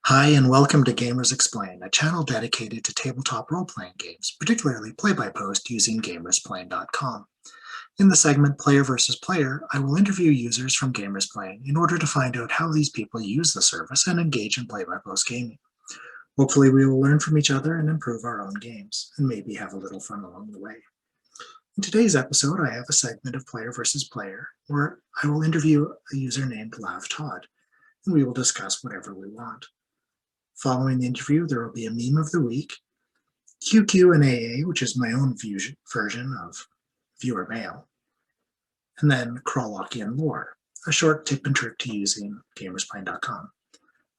Hi, and welcome to Gamers exPlane, a channel dedicated to tabletop role-playing games, particularly play-by-post using gamersplane.com. In the segment Player versus Player, I will interview users from Gamersplane in order to find out how these people use the service and engage in play-by-post gaming. Hopefully we will learn from each other and improve our own games, and maybe have a little fun along the way. In today's episode, I have a segment of Player versus Player, where I will interview a user named lavtodd, and we will discuss whatever we want. Following the interview, there will be a meme of the week, QQ and AA, which is my own version of viewer mail, and then Qralloqian lore, a short tip and trick to using gamersplane.com.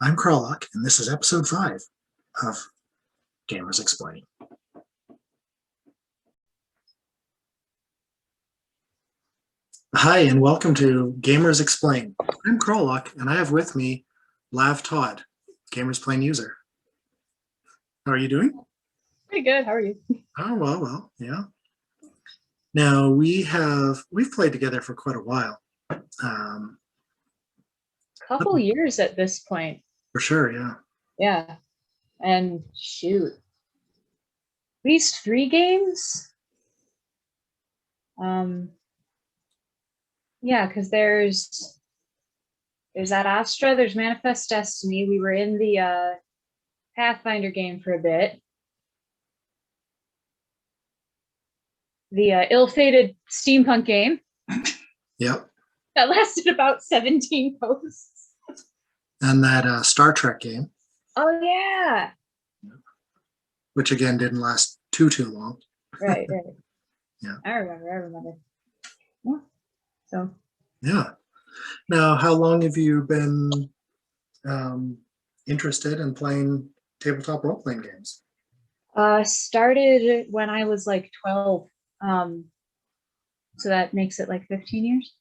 I'm Qralloq, and this is episode 5 of Gamers exPlane. Hi, and welcome to Gamers exPlane. I'm Qralloq, and I have with me lavtodd, Gamersplane user. How are you doing? Pretty good. How are you? Oh, well, yeah. Now we've played together for quite a while. Couple years at this point. For sure, yeah. Yeah. And shoot. At least 3 games. Yeah, because there's that Astra, there's Manifest Destiny. We were in the Pathfinder game for a bit. The ill-fated steampunk game. Yep. That lasted about 17 posts. And that Star Trek game. Oh, yeah. Which, again, didn't last too long. Right. Yeah. I remember. Yeah. So. Yeah. Now, how long have you been interested in playing tabletop role-playing games? Started when I was like 12. So that makes it like 15 years.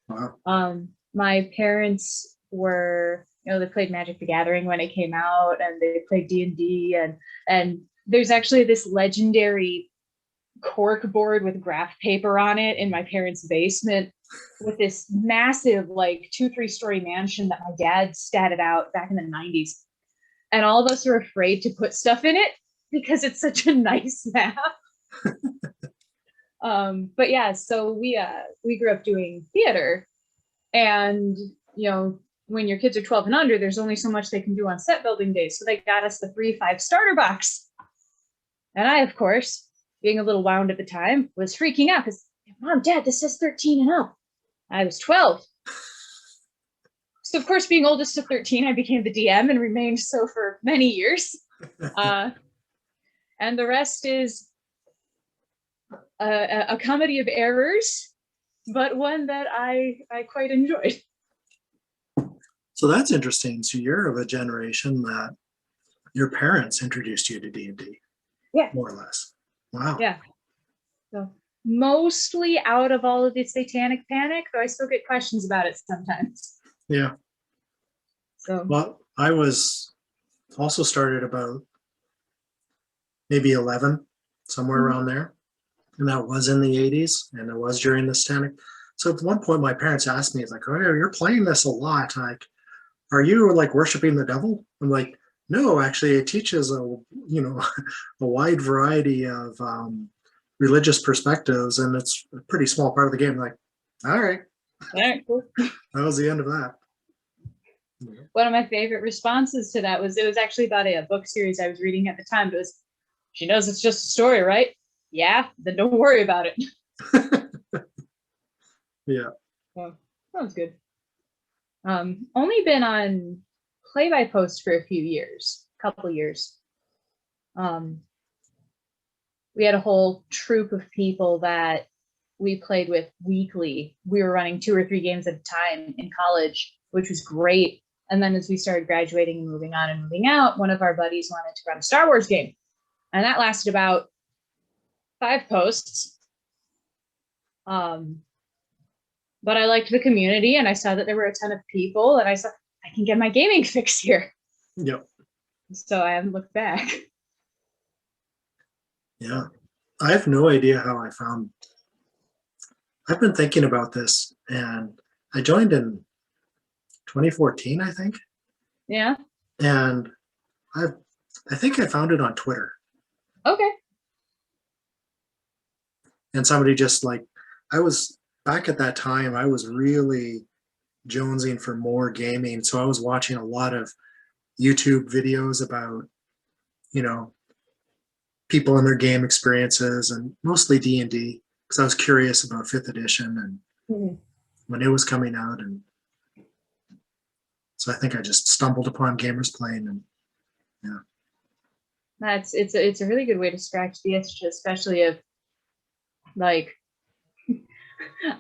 Wow. My parents were, they played Magic the Gathering when it came out, and they played D&D, and there's actually this legendary cork board with graph paper on it in my parents' basement with this massive, like 2-3 story mansion that my dad statted out back in the 90s. And all of us were afraid to put stuff in it because it's such a nice map. But yeah, so we grew up doing theater, and when your kids are 12 and under, there's only so much they can do on set building days. So they got us the 3-5 starter box, and I, of course, being a little wound at the time, was freaking out because, Mom, Dad, this says 13 and up. I was 12. So of course, being oldest of 13, I became the DM and remained so for many years. And the rest is a comedy of errors, but one that I quite enjoyed. So that's interesting. So you're of a generation that your parents introduced you to D&D. Yeah. More or less. Wow. Yeah. So mostly out of all of the satanic panic, though I still get questions about it sometimes. Yeah. So. Well, I was also started about maybe 11, somewhere around there. And that was in the 80s, and it was during the satanic. So at one point, my parents asked me, like, "Oh, you're playing this a lot. Like, are you like worshiping the devil?" I'm like, "No, actually, it teaches a wide variety of religious perspectives, and it's a pretty small part of the game." I'm like, all right, Cool. That was the end of that. One of my favorite responses to that was, it was actually about a book series I was reading at the time. It was, "She knows it's just a story, right? Yeah, then don't worry about it." Yeah. Well, sounds good. Only been on play-by-post for a few years, couple years. We had a whole troop of people that we played with weekly. We were running 2 or 3 games at a time in college, which was great. And then as we started graduating and moving on and moving out, one of our buddies wanted to run a Star Wars game. And that lasted about 5 posts. But I liked the community, and I saw that there were a ton of people, and I saw I can get my gaming fix here. Yep. So I haven't looked back. Yeah. I have no idea how I've been thinking about this, and I joined in 2014, I think. Yeah. And I think I found it on Twitter, Okay. and somebody just like, I was back at that time, I was really jonesing for more gaming, so I was watching a lot of YouTube videos about, you know, people and their game experiences, and mostly D&D, because I was curious about 5th edition and Mhm. when it was coming out, and so I think I just stumbled upon Gamers Playing, and yeah. It's a really good way to scratch the itch, especially if like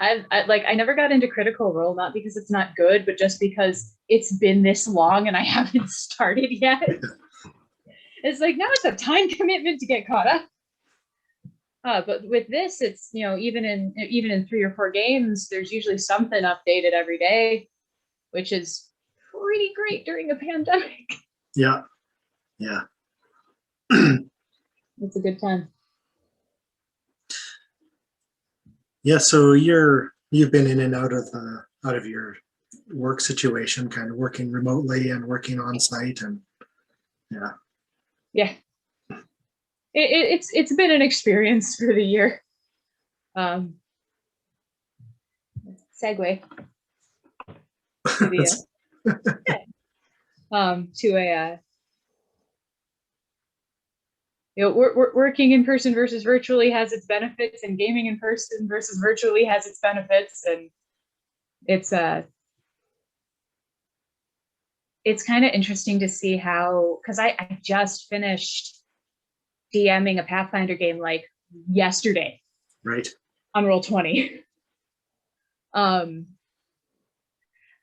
I never got into Critical Role, not because it's not good, but just because it's been this long and I haven't started yet. It's like now it's a time commitment to get caught up. But with this, it's, you know, even in 3 or 4 games, there's usually something updated every day, which is pretty great during a pandemic. Yeah. Yeah. It's a good time. Yeah, so you've been in and out of your work situation, kind of working remotely and working on site, and yeah. Yeah. It's been an experience for the year. Segue to the to a you know, we're working in person versus virtually has its benefits, and gaming in person versus virtually has its benefits, and it's kind of interesting to see how, because I just finished DMing a Pathfinder game like yesterday, Right. on Roll20. And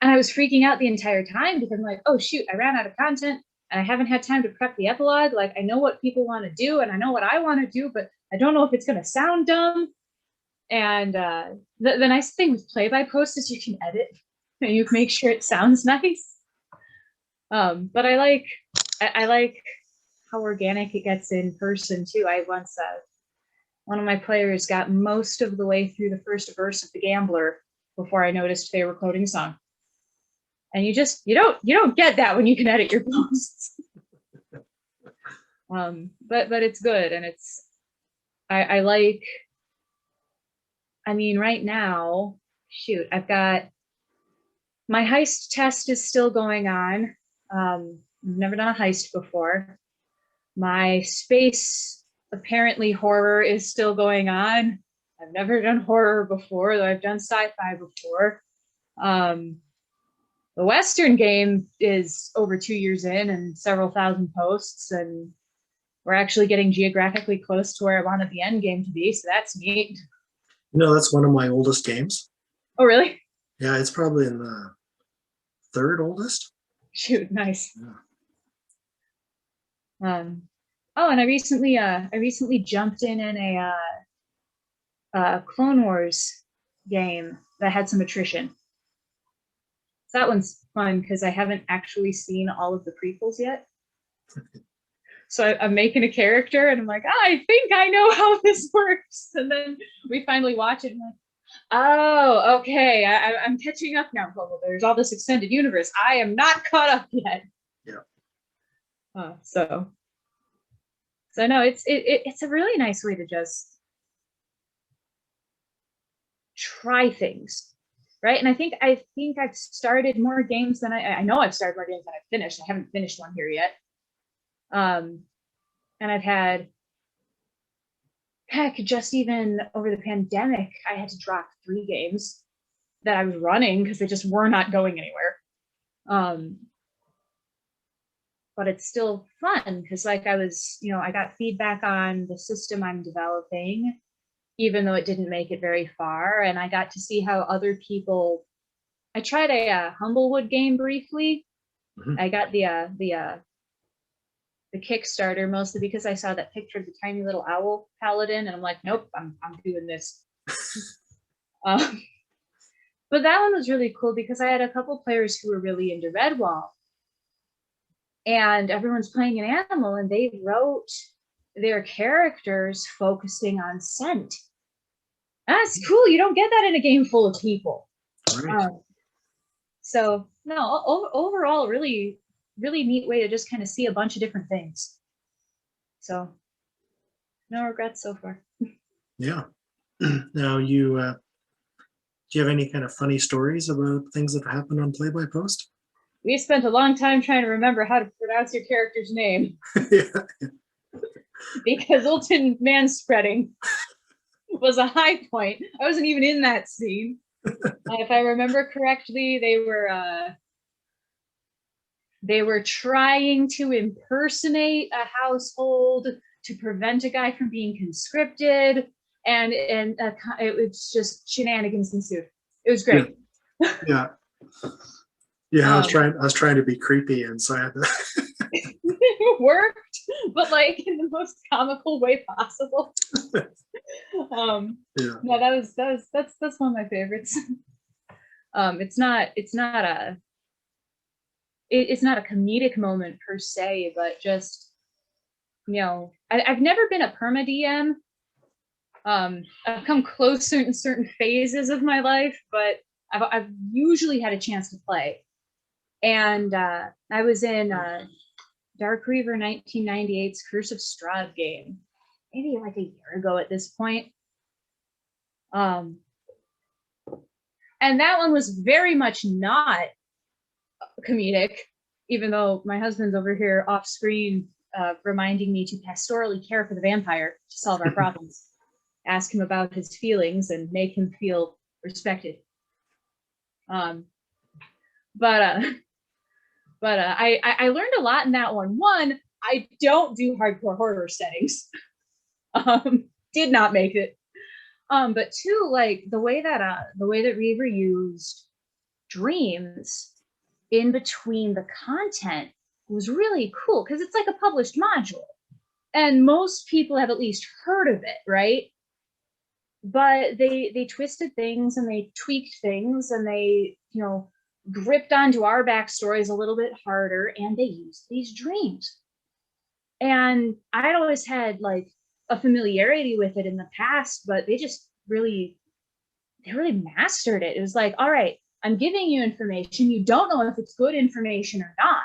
I was freaking out the entire time because I'm like, oh shoot, I ran out of content and I haven't had time to prep the epilogue. Like, I know what people want to do and I know what I want to do, but I don't know if it's going to sound dumb. And the nice thing with play by post is you can edit and you can make sure it sounds nice. But I like how organic it gets in person too. I once one of my players got most of the way through the first verse of The Gambler before I noticed they were quoting a song. And you don't get that when you can edit your posts. But it's good, and it's I like. I mean, right now, shoot, I've got my heist test is still going on. I've never done a heist before. My space apparently horror is still going on. I've never done horror before, though I've done sci-fi before. The Western game is over 2 years in and several thousand posts, and we're actually getting geographically close to where I wanted the end game to be, so that's neat. That's one of my oldest games. Oh, really? Yeah, it's probably in the 3rd oldest. Shoot, nice. Yeah. Oh, and I recently jumped in a Clone Wars game that had some attrition. So that one's fun because I haven't actually seen all of the prequels yet. So I'm making a character and I'm like, I think I know how this works. And then we finally watch it and I'm like, oh, okay, I'm catching up now. Well, there's all this extended universe. I am not caught up yet. Yeah. So no, it's a really nice way to just try things, right? And I think I've started more games than I know I've started more games than I've finished. I haven't finished one here yet. And I've had, heck, just even over the pandemic, I had to drop 3 games that I was running because they just were not going anywhere. But it's still fun because, like, I got feedback on the system I'm developing, even though it didn't make it very far, and I got to see how other people. I tried a Humblewood game briefly. Mm-hmm. I got the Kickstarter mostly because I saw that picture of the tiny little owl paladin, and I'm like, nope, I'm doing this. But that one was really cool because I had a couple players who were really into Redwall, and everyone's playing an animal, and they wrote their characters focusing on scent. That's cool. You don't get that in a game full of people. Right. So no, overall, really, really neat way to just kind of see a bunch of different things. So no regrets so far. Yeah. Now, do you have any kind of funny stories about things that happened on Play by Post? We spent a long time trying to remember how to pronounce your character's name. Yeah. Because Ulton manspreading was a high point. I wasn't even in that scene. If I remember correctly, they were trying to impersonate a household to prevent a guy from being conscripted, and it was just shenanigans ensued. It was great. Yeah. Yeah, I was trying to be creepy, and so I had to. It worked, but like in the most comical way possible. Yeah. No, that's one of my favorites. It's not a comedic moment per se, but just, you know, I've never been a perma DM. I've come close in certain phases of my life, but I've usually had a chance to play. And I was in Dark Reaver 1998's Curse of Strahd game, maybe like a year ago at this point. And that one was very much not comedic, even though my husband's over here off screen reminding me to pastorally care for the vampire to solve our problems, ask him about his feelings and make him feel respected. But I learned a lot in that one. One, I don't do hardcore horror settings. Did not make it. But two, like the way that Reaver used dreams in between the content was really cool, because it's like a published module, and most people have at least heard of it, right? But they twisted things and they tweaked things, and they, you know, gripped onto our backstories a little bit harder, and they used these dreams. And I'd always had like a familiarity with it in the past, but they really mastered it. It was like, all right, I'm giving you information. You don't know if it's good information or not.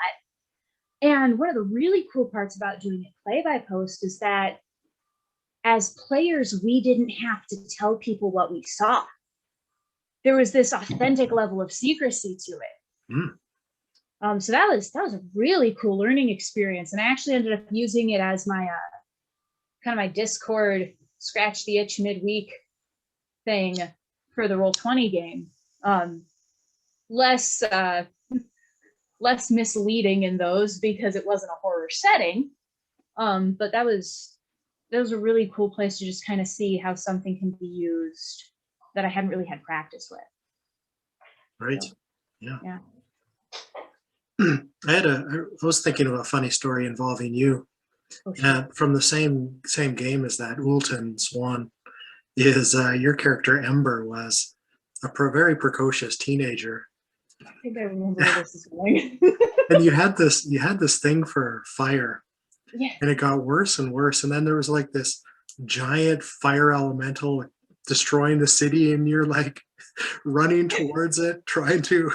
And one of the really cool parts about doing it play by post is that as players, we didn't have to tell people what we saw. There was this authentic level of secrecy to it. Mm. So that was a really cool learning experience. And I actually ended up using it as my kind of my Discord scratch the itch midweek thing for the Roll20 game. Less misleading in those because it wasn't a horror setting. But that was a really cool place to just kind of see how something can be used that I hadn't really had practice with. Right. So, yeah. I was thinking of a funny story involving you. oh, sure. From the same game as that, Ulton Swan, is your character Ember was a very precocious teenager. I think I remember where this is going. And you had this thing for fire. Yeah. And it got worse and worse. And then there was like this giant fire elemental destroying the city, and you're like running towards it, trying to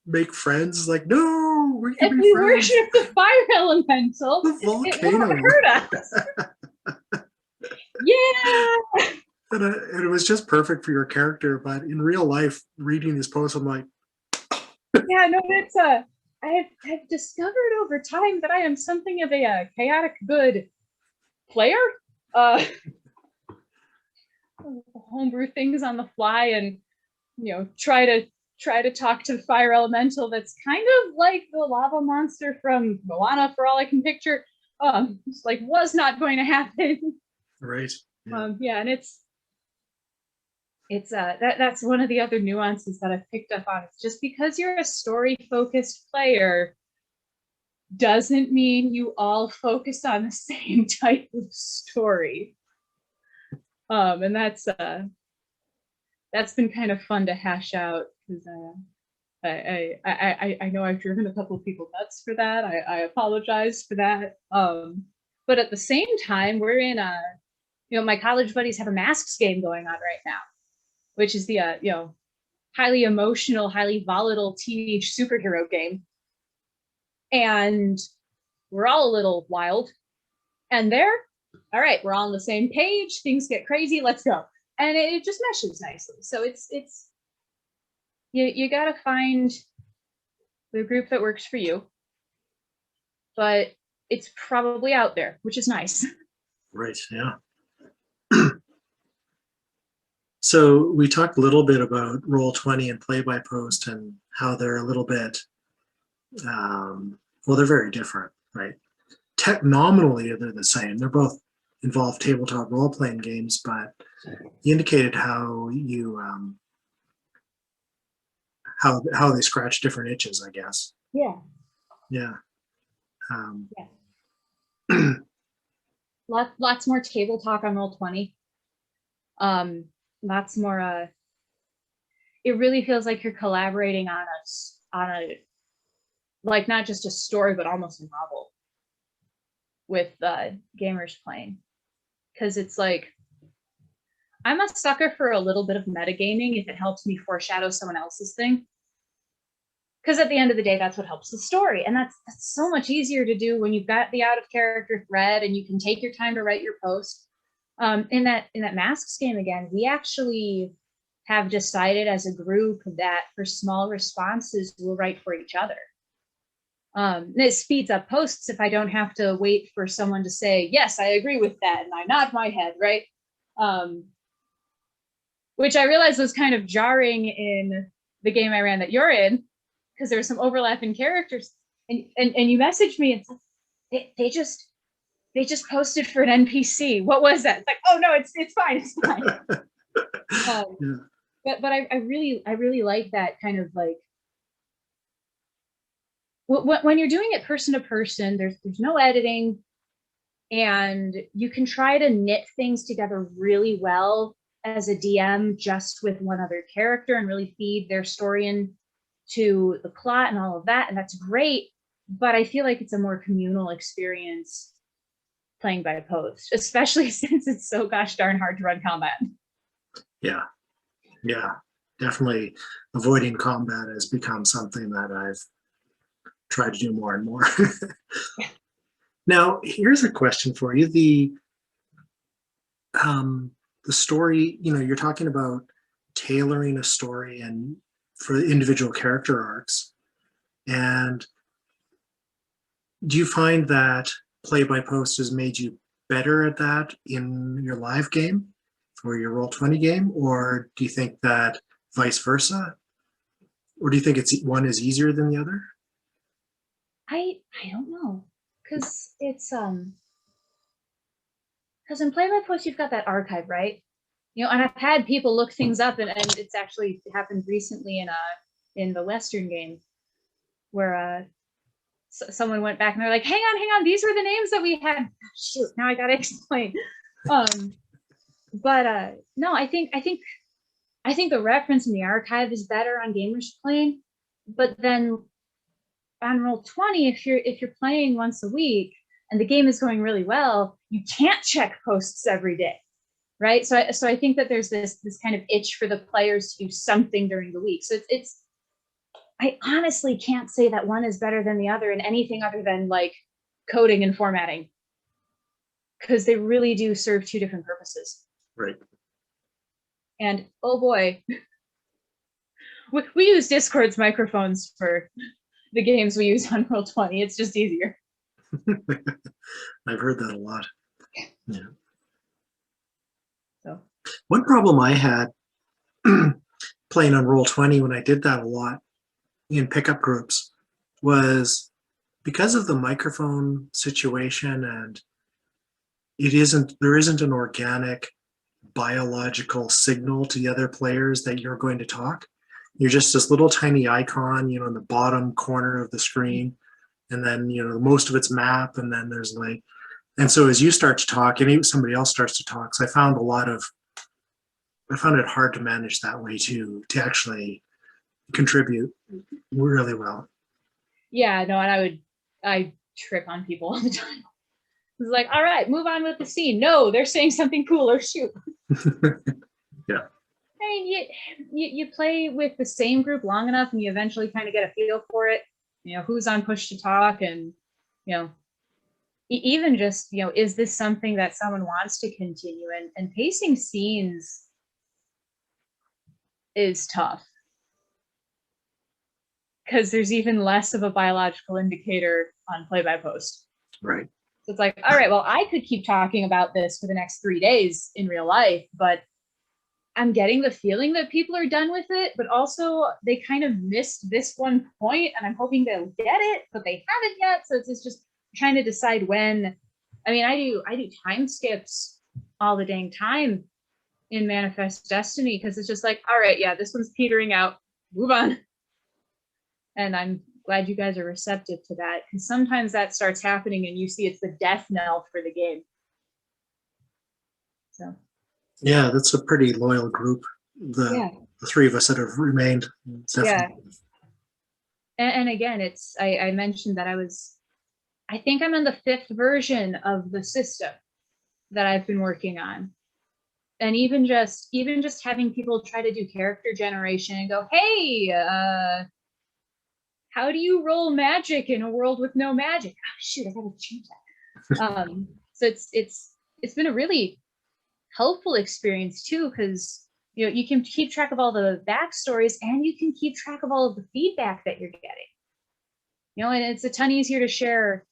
make friends. Like, no, we can be friends. Worship the fire elemental. The volcano. It won't hurt us. Yeah. And it was just perfect for your character. But in real life, reading these posts, I'm like, yeah, no, that's I've discovered over time that I am something of a chaotic good player. Homebrew things on the fly, and you know, try to talk to the fire elemental that's kind of like the lava monster from Moana, for all I can picture. It's like was not going to happen. Right. Yeah, and it's that's one of the other nuances that I've picked up on. It's just because you're a story-focused player doesn't mean you all focus on the same type of story. And that's been kind of fun to hash out, because I know I've driven a couple of people nuts for that. I apologize for that. But at the same time, we're in my college buddies have a Masks game going on right now, which is the highly emotional, highly volatile teenage superhero game. and we're all a little wild. And there, all right, we're all on the same page. Things get crazy. Let's go. And it just meshes nicely. So it's you got to find the group that works for you, but it's probably out there, which is nice. Right. Yeah. So we talked a little bit about Roll20 and Play by Post and how they're a little bit, well, they're very different, right? Nominally, they're the same. They're both involve tabletop role-playing games, but you indicated how you how they scratch different itches, I guess. Yeah. Yeah. Yeah. Lots more table talk on Roll20. Lots more. It really feels like you're collaborating on a like not just a story, but almost a novel with gamers playing, because it's like I'm a sucker for a little bit of metagaming if it helps me foreshadow someone else's thing. Because at the end of the day, that's what helps the story. And that's so much easier to do when you've got the out of character thread and you can take your time to write your post. In that Masks game again, we actually have decided as a group that for small responses, we'll write for each other. It speeds up posts if I don't have to wait for someone to say, yes, I agree with that, and I nod my head, right? Which I realized was kind of jarring in the game I ran that you're in, because there's some overlap in characters, and you messaged me and said, they just posted for an NPC. What was that? It's like, oh no, it's fine, it's fine. Yeah. But I really like that kind of like when you're doing it person to person, there's no editing, and you can try to knit things together really well as a DM just with one other character and really feed their story into the plot and all of that, and that's great. But I feel like it's a more communal experience playing by post, especially since it's so gosh darn hard to run combat. Yeah, definitely. Avoiding combat has become something that I've tried to do more and more. Now, here's a question for you: the story. You're talking about tailoring a story and for individual character arcs, and do you find that play by post has made you better at that in your live game or your Roll20 game, or do you think that vice versa, or do you think one is easier than the other? I don't know, because it's because in play by post you've got that archive, right? And I've had people look things up, and it's actually happened recently in the Western game where someone went back and they're like, hang on, these were the names that we had. Shoot, now I gotta explain. But no, I think the reference in the archive is better on GamersPlane, but then on Roll20, if you're playing once a week and the game is going really well, you can't check posts every day, right? So I think that there's this kind of itch for the players to do something during the week. So it's I honestly can't say that one is better than the other in anything other than like coding and formatting, because they really do serve two different purposes. Right. And oh boy, we use Discord's microphones for the games we use on Roll20. It's just easier. I've heard that a lot. Yeah. So one problem I had playing on Roll20 when I did that a lot in pickup groups was because of the microphone situation, and there isn't an organic biological signal to the other players that you're going to talk. You're just this little tiny icon, in the bottom corner of the screen, and then most of it's map, and then there's and so as you start to talk, and even somebody else starts to talk, so I found it hard to manage that way too, to actually contribute really well. Yeah, no, and I trip on people all the time. It's like, all right, move on with the scene. No, they're saying something cooler. Shoot. Yeah. I mean, you play with the same group long enough, and you eventually kind of get a feel for it. who's on push to talk, and even just is this something that someone wants to continue, and pacing scenes is tough because there's even less of a biological indicator on play by post. Right. So it's like, all right, well, I could keep talking about this for the next 3 days in real life, but I'm getting the feeling that people are done with it, but also they kind of missed this one point, and I'm hoping they'll get it, but they haven't yet. So it's just trying to decide when. I mean, I do time skips all the dang time in Manifest Destiny, because it's just like, all right, yeah, this one's petering out, move on. And I'm glad you guys are receptive to that, because sometimes that starts happening and you see it's the death knell for the game. So yeah, that's a pretty loyal group. The 3 of us that have remained. Definitely. Yeah. And again, I mentioned that I think I'm on the 5th version of the system that I've been working on. And even just having people try to do character generation and go, hey, how do you roll magic in a world with no magic? Oh shoot, I gotta change that. So it's been a really helpful experience too, because you can keep track of all the backstories, and you can keep track of all of the feedback that you're getting. And it's a ton easier to share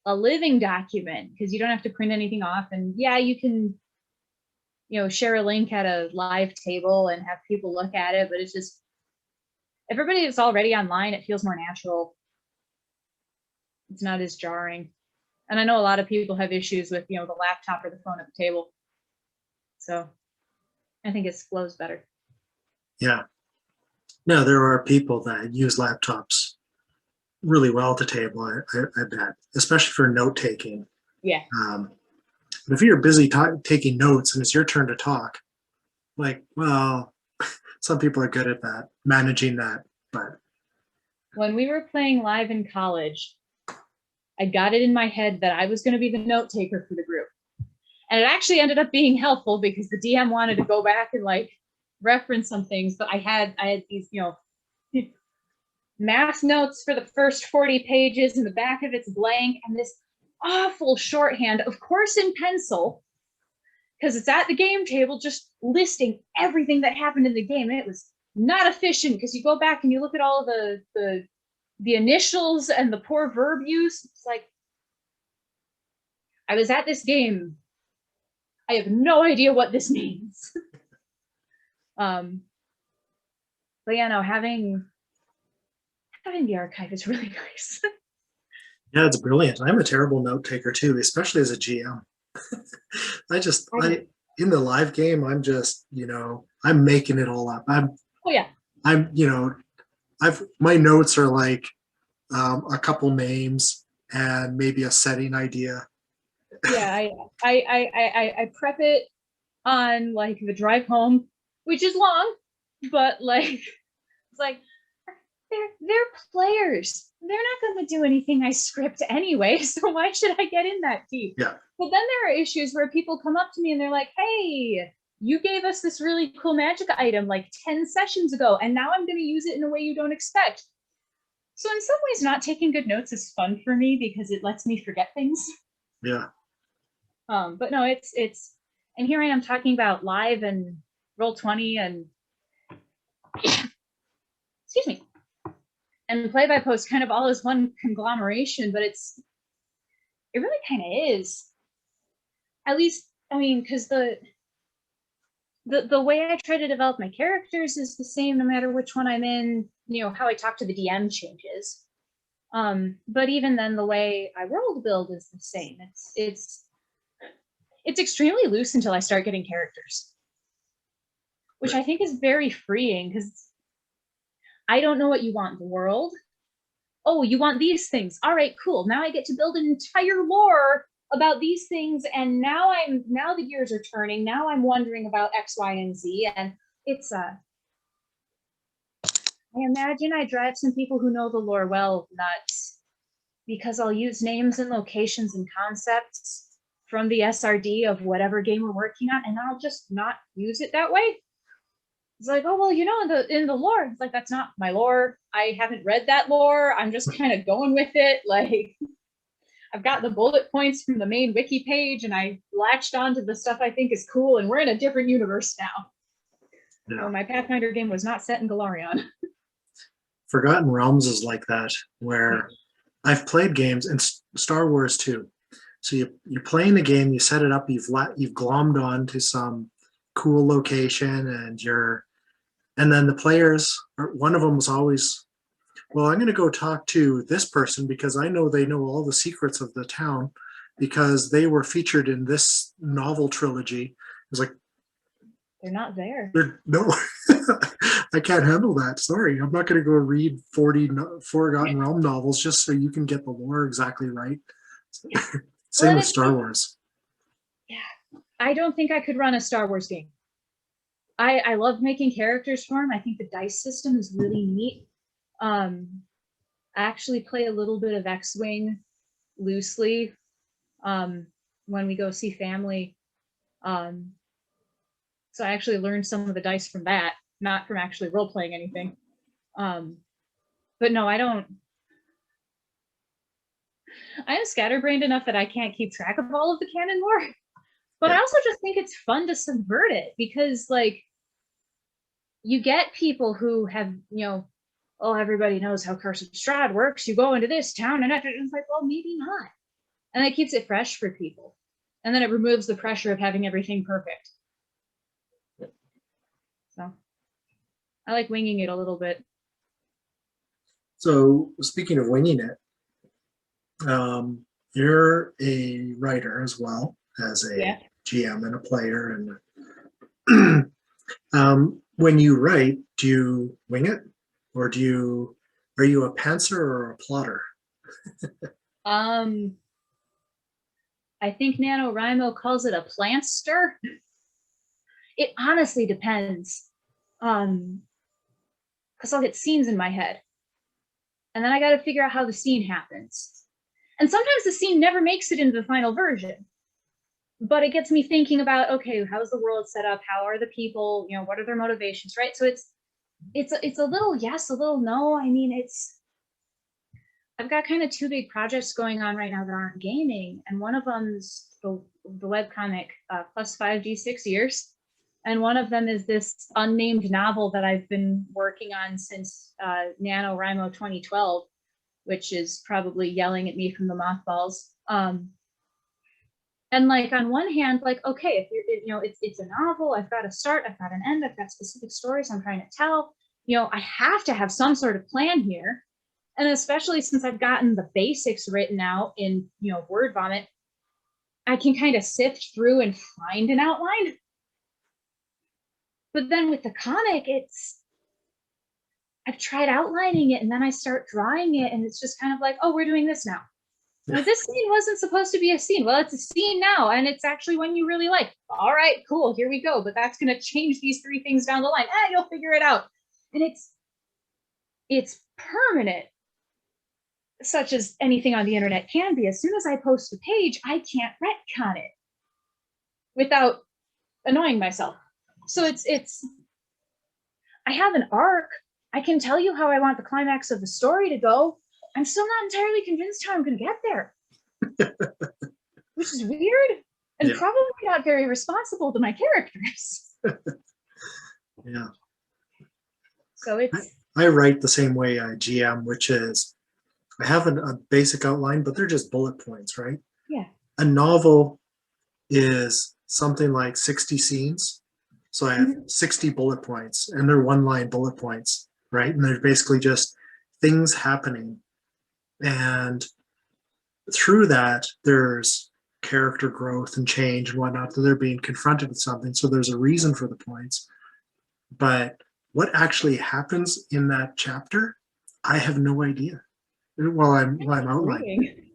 a living document because you don't have to print anything off. And yeah, you can share a link at a live table and have people look at it, but it's just, everybody that's already online, it feels more natural. It's not as jarring. And I know a lot of people have issues with the laptop or the phone at the table, so I think it flows better. Yeah. No, there are people that use laptops really well at the table, I bet, especially for note taking. Yeah. But if you're busy taking notes and it's your turn to talk, like, well, some people are good at that, managing that. But when we were playing live in college, I got it in my head that I was going to be the note taker for the group. And it actually ended up being helpful because the DM wanted to go back and reference some things, but I had these, math notes for the first 40 pages, and the back of it's blank, and this awful shorthand, of course in pencil, because it's at the game table, just listing everything that happened in the game. And it was not efficient because you go back and you look at all the initials and the poor verb use. It's like, I was at this game. I have no idea what this means. But yeah, no, having the archive is really nice. yeah, it's brilliant. I'm a terrible note taker too, especially as a GM. In the live game, I'm just, I'm making it all up. My notes are like a couple names and maybe a setting idea. Yeah, I prep it on the drive home, which is long, but it's like, they're players. They're not going to do anything I script anyway, so why should I get in that deep? Yeah. But then there are issues where people come up to me and they're like, hey, you gave us this really cool magic item 10 sessions ago, and now I'm going to use it in a way you don't expect. So in some ways, not taking good notes is fun for me because it lets me forget things. Yeah. But no, it's and here I am talking about live and Roll20 and excuse me, and play by post kind of all as one conglomeration, but it really kind of is. At least, I mean, because the way I try to develop my characters is the same no matter which one I'm in. How I talk to the DM changes. But even then, the way I world build is the same. It's extremely loose until I start getting characters, which I think is very freeing because I don't know what you want in the world. Oh, you want these things. All right, cool. Now I get to build an entire lore about these things, and now the gears are turning. Now I'm wondering about X, Y, and Z, and it's I imagine I drive some people who know the lore well nuts because I'll use names and locations and concepts from the SRD of whatever game we're working on, and I'll just not use it that way. It's like, oh well, in the lore, it's like that's not my lore. I haven't read that lore. I'm just kind of going with it. Like I've got the bullet points from the main wiki page, and I latched onto the stuff I think is cool. And we're in a different universe now. Yeah. So my Pathfinder game was not set in Galarian. Forgotten Realms is like that, where I've played games and Star Wars too. So you're playing the game, you set it up, you've glommed on to some cool location, and then the players, one of them was always, well, I'm going to go talk to this person because I know they know all the secrets of the town because they were featured in this novel trilogy. It was like, they're not there. No, I can't handle that. Sorry, I'm not going to go read 40 Forgotten Realm novels just so you can get the lore exactly right. Same with Star Wars. Yeah, I don't think I could run a Star Wars game. I love making characters for them. I think the dice system is really neat. I actually play a little bit of X-Wing loosely when we go see family. So I actually learned some of the dice from that, not from actually role-playing anything. But no, I don't. I am scatterbrained enough that I can't keep track of all of the canon lore. But I also just think it's fun to subvert it because, like, you get people who have, oh, everybody knows how Curse of Strahd works. You go into this town and it's like, well, maybe not. And it keeps it fresh for people. And then it removes the pressure of having everything perfect. So I like winging it a little bit. So speaking of winging it, you're a writer as well as a GM and a player. And when you write, do you wing it, or are you a pantser or a plotter? I think NaNoWriMo calls it a plantster. It honestly depends. Because I'll get scenes in my head. And then I got to figure out how the scene happens. And sometimes the scene never makes it into the final version. But it gets me thinking about, okay, how's the world set up? How are the people? What are their motivations, right? So it's a little yes, a little no. I mean, I've got kind of two big projects going on right now that aren't gaming. And one of them's the webcomic Plus 5D6 Years. And one of them is this unnamed novel that I've been working on since NaNoWriMo 2012, which is probably yelling at me from the mothballs. And like on one hand, like, okay, if it's a novel, I've got a start, I've got an end, I've got specific stories I'm trying to tell. I have to have some sort of plan here. And especially since I've gotten the basics written out in, Word Vomit, I can kind of sift through and find an outline. But then with the comic, I've tried outlining it and then I start drawing it and it's just kind of like, oh, we're doing this now. Well, this scene wasn't supposed to be a scene. Well, it's a scene now, and it's actually one you really like. All right, cool, here we go. But that's going to change these three things down the line. You'll figure it out. And it's permanent, such as anything on the internet can be. As soon as I post a page, I can't retcon it without annoying myself. So it's I have an arc. I can tell you how I want the climax of the story to go. I'm still not entirely convinced how I'm going to get there, which is weird and probably not very responsible to my characters. Yeah. So I write the same way I GM, which is I have a basic outline, but they're just bullet points, right? Yeah. A novel is something like 60 scenes. So I have 60 bullet points, and they're one-line bullet points, right? And they're basically just things happening. And through that, there's character growth and change and whatnot, that they're being confronted with something. So there's a reason for the points. But what actually happens in that chapter, I have no idea. While I'm outlining,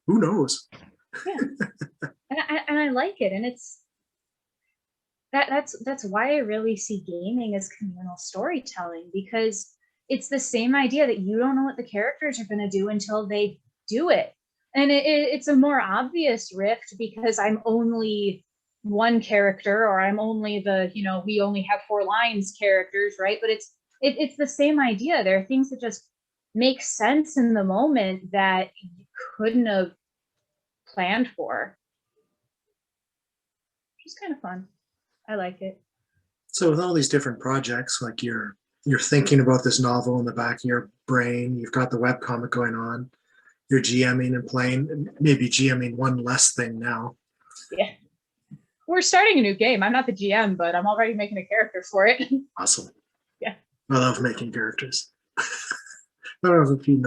who knows? Yeah, and I like it, and that's why I really see gaming as communal storytelling, because it's the same idea that you don't know what the characters are going to do until they do it. And it's a more obvious rift because I'm only one character, or I'm only the, we only have 4 lines characters, right? But it's the same idea. There are things that just make sense in the moment that you couldn't have planned for. Which is kind of fun. I like it. So with all these different projects, like you're thinking about this novel in the back of your brain, you've got the webcomic going on, you're GMing and playing, maybe GMing one less thing now. Yeah. We're starting a new game. I'm not the GM, but I'm already making a character for it. Awesome. Yeah. I love making characters. I don't know if you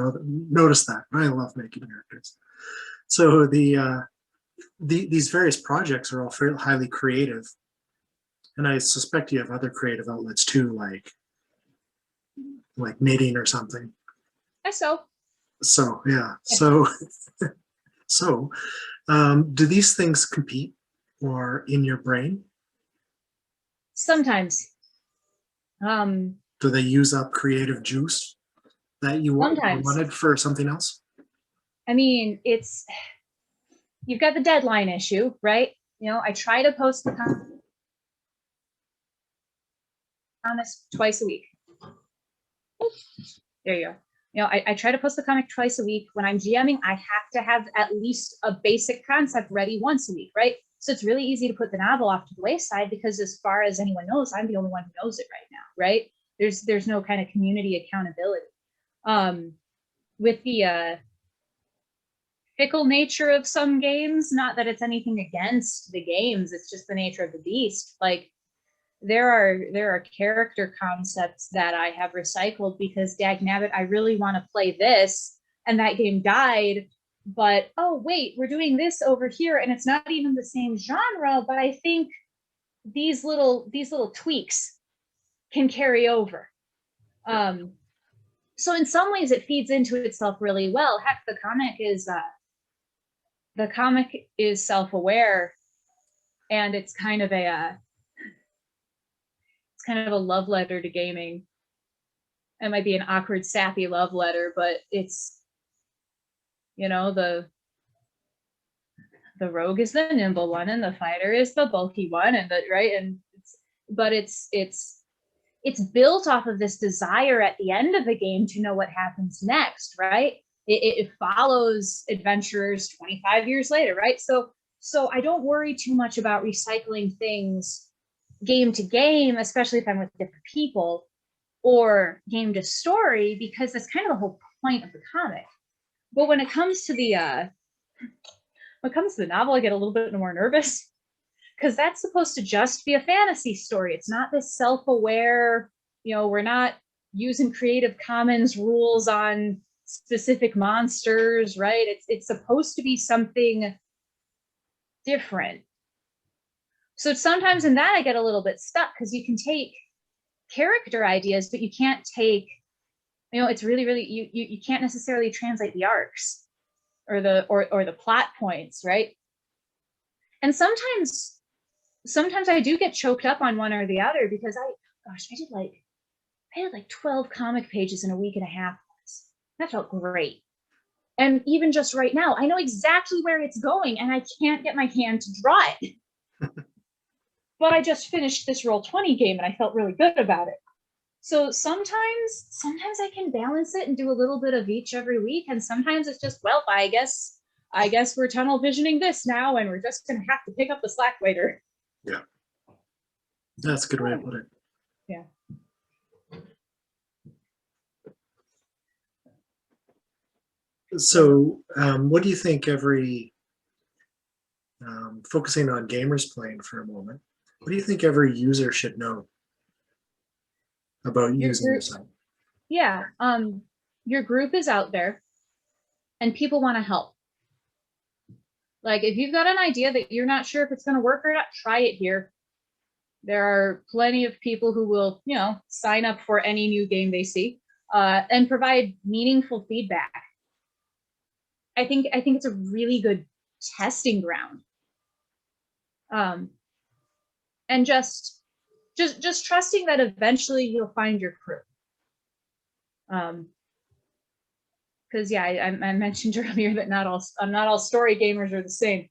noticed that, but I love making characters. So these various projects are all fairly highly creative, and I suspect you have other creative outlets too, like knitting or something. I sew. So yeah, so so do these things compete or in your brain? Sometimes. Do they use up creative juice that you Sometimes. wanted for something else? I mean, you've got the deadline issue, right? I try to post the comics twice a week. There you go. I try to post the comic twice a week. When I'm GMing, I have to have at least a basic concept ready once a week, right? So it's really easy to put the novel off to the wayside because as far as anyone knows, I'm the only one who knows it right now, right? There's no kind of community accountability. With the fickle nature of some games, not that it's anything against the games, it's just the nature of the beast. Like there are character concepts that I have recycled because dagnabbit, I really want to play this, and that game died. But oh wait, we're doing this over here, and it's not even the same genre. But I think these little tweaks can carry over. So in some ways, it feeds into itself really well. Heck, the comic is self-aware, and it's kind of a love letter to gaming. It might be an awkward, sappy love letter, but it's, the rogue is the nimble one, and the fighter is the bulky one, and it's built off of this desire at the end of the game to know what happens next, right? It follows adventurers 25 years later, right? So I don't worry too much about recycling things game to game, especially if I'm with different people, or game to story, because that's kind of the whole point of the comic. But when it comes to the novel, I get a little bit more nervous because that's supposed to just be a fantasy story. It's not this self-aware, we're not using Creative Commons rules on specific monsters, right? It's supposed to be something different. So sometimes in that I get a little bit stuck because you can take character ideas, but you can't take, it's really you can't necessarily translate the arcs or the plot points, right? And sometimes I do get choked up on one or the other because I had like 12 comic pages in a week and a half. That felt great. And even just right now, I know exactly where it's going and I can't get my hand to draw it. But I just finished this Roll20 game and I felt really good about it. So sometimes I can balance it and do a little bit of each every week. And sometimes it's just, well, I guess we're tunnel visioning this now and we're just going to have to pick up the slack later. Yeah. That's a good way to put it. Yeah. So what do you think focusing on GamersPlane for a moment, what do you think every user should know about using your site? Yeah. Your group is out there and people want to help. Like if you've got an idea that you're not sure if it's going to work or not, try it here. There are plenty of people who will, sign up for any new game they see and provide meaningful feedback. I think it's a really good testing ground. And just trusting that eventually you'll find your crew. Because I mentioned earlier that not all story gamers are the same.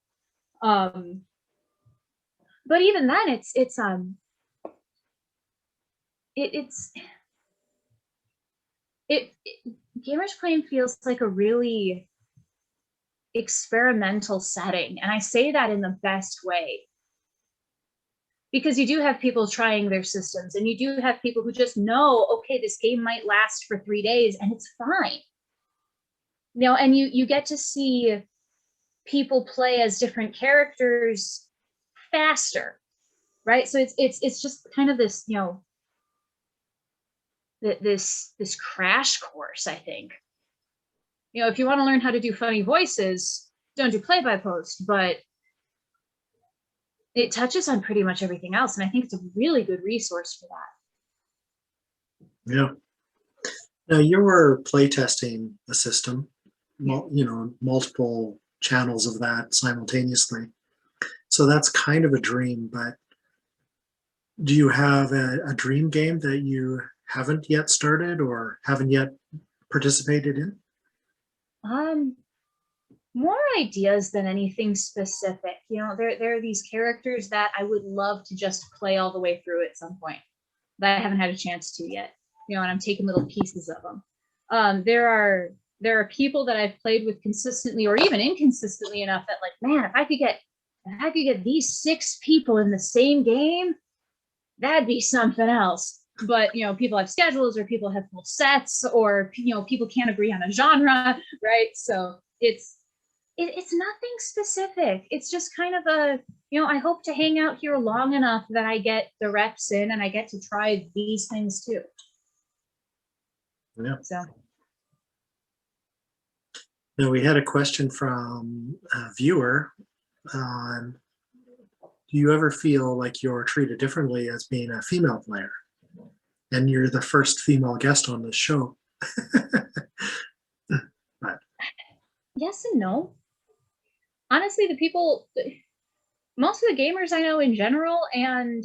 but even then, Gamers Plane feels like a really experimental setting, and I say that in the best way, because you do have people trying their systems, and you do have people who just know, okay, this game might last for 3 days and it's fine. And you get to see people play as different characters faster, right? So it's just kind of this, this crash course, I think. If you want to learn how to do funny voices, don't do play by post, but it touches on pretty much everything else, and I think it's a really good resource for that. Yeah. Now you were playtesting the system, multiple channels of that simultaneously. So that's kind of a dream, but do you have a dream game that you haven't yet started or haven't yet participated in? More ideas than anything specific. There are these characters that I would love to just play all the way through at some point that I haven't had a chance to yet. And I'm taking little pieces of them. There are people that I've played with consistently or even inconsistently enough that, like, man, if I could get these 6 people in the same game, that'd be something else. But people have schedules, or people have full sets, or people can't agree on a genre, right? So it's nothing specific. It's just kind of I hope to hang out here long enough that I get the reps in and I get to try these things too. Yeah. So. Now, we had a question from a viewer on, do you ever feel like you're treated differently as being a female player? And you're the first female guest on this show. But. Yes and no. Honestly, most of the gamers I know in general, and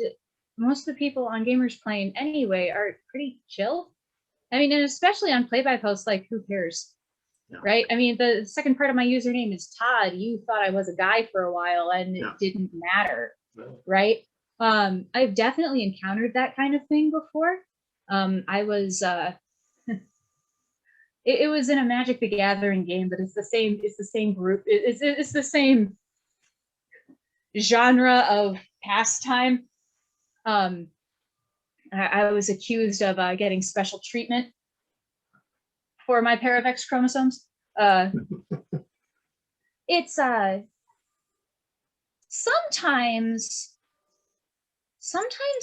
most of the people on Gamers Plane anyway, are pretty chill. I mean, and especially on play by post, like, who cares? Yeah. Right? I mean, the second part of my username is Todd. You thought I was a guy for a while, and it didn't matter, right? I've definitely encountered that kind of thing before. I was it was in a Magic the Gathering game, but it's the same group. It's the same genre of pastime. I was accused of getting special treatment for my pair of X chromosomes. It's sometimes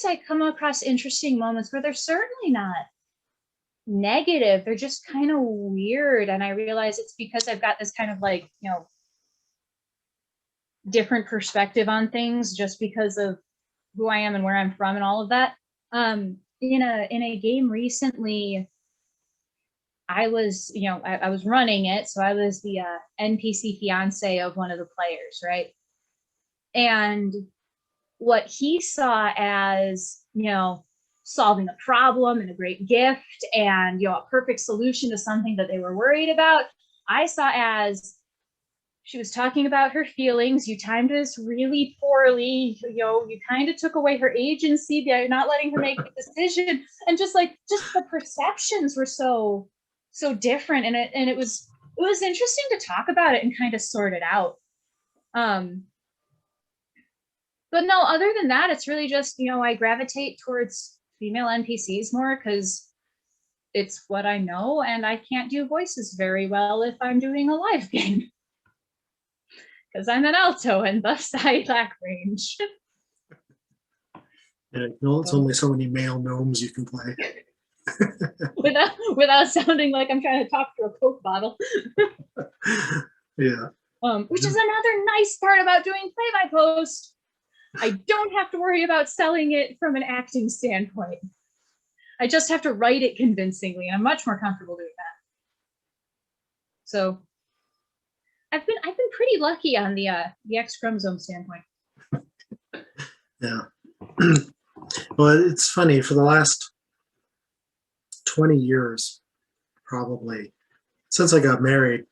I come across interesting moments where they're certainly not negative. They're just kind of weird, and I realize it's because I've got this kind of, like, different perspective on things just because of who I am and where I'm from and all of that. In a game recently, I was I was running it, so I was the NPC fiance of one of the players, right? And what he saw as solving a problem and a great gift and a perfect solution to something that they were worried about, I saw as, she was talking about her feelings, you timed this really poorly, you kind of took away her agency by not letting her make a decision, and just the perceptions were so different, and it was interesting to talk about it and kind of sort it out. But no, other than that, it's really just, I gravitate towards female NPCs more because it's what I know, and I can't do voices very well if I'm doing a live game. Because I'm an alto, and thus I lack range. Yeah, it's only so many male gnomes you can play. without sounding like I'm trying to talk through a Coke bottle. Yeah. Which is another nice part about doing play-by-post. I don't have to worry about selling it from an acting standpoint. I just have to write it convincingly, and I'm much more comfortable doing that. So I've been pretty lucky on the X chromosome standpoint. Yeah. Well, it's funny, for the last 20 years, probably, since I got married,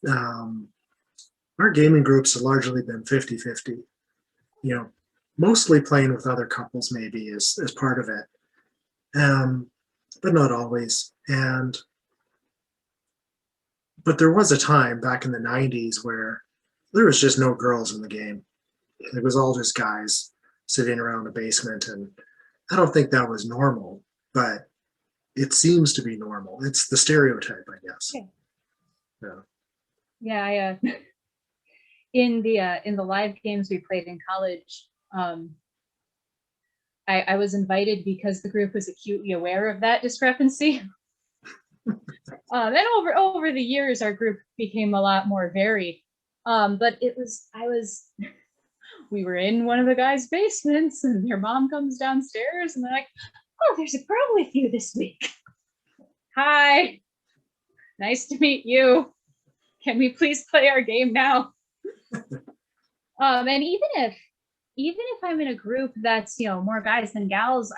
our gaming groups have largely been 50-50. mostly playing with other couples maybe is part of it, but not always. But there was a time back in the 90s where there was just no girls in the game. It was all just guys sitting around a basement, and I don't think that was normal, but it seems to be normal. It's the stereotype, I guess. Yeah. In the live games we played in college, I was invited because the group was acutely aware of that discrepancy. And over the years, our group became a lot more varied. But we were in one of the guys' basements, and their mom comes downstairs, and they're like, "Oh, there's a girl with you this week. Hi, nice to meet you. Can we please play our game now?" And even if I'm in a group that's more guys than gals,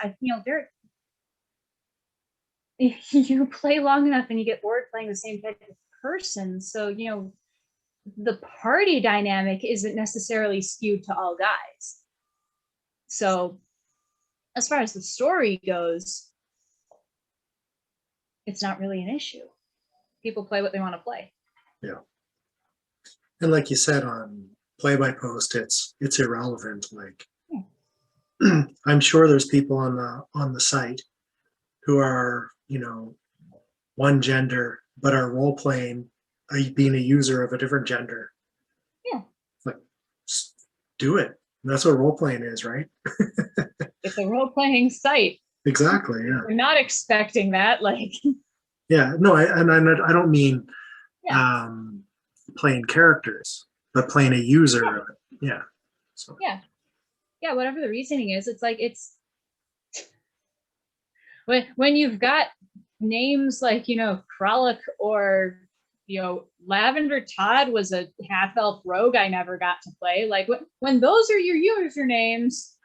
you play long enough and you get bored playing the same type of person. So the party dynamic isn't necessarily skewed to all guys. So as far as the story goes, it's not really an issue. People play what they want to play. Yeah. And like you said, on play by post, it's irrelevant. Like, I'm sure there's people on the site who are one gender but are role playing being a user of a different gender. Yeah. Like, do it. And that's what role playing is, right? It's a role playing site. Exactly. Yeah. We're not expecting that. Like. Yeah. No. I don't mean playing characters, but playing a user of it. Yeah. So. Yeah. Whatever the reasoning is, it's like when you've got names like Qralloq or Lavender Todd was a half-elf rogue I never got to play. Like when those are your usernames,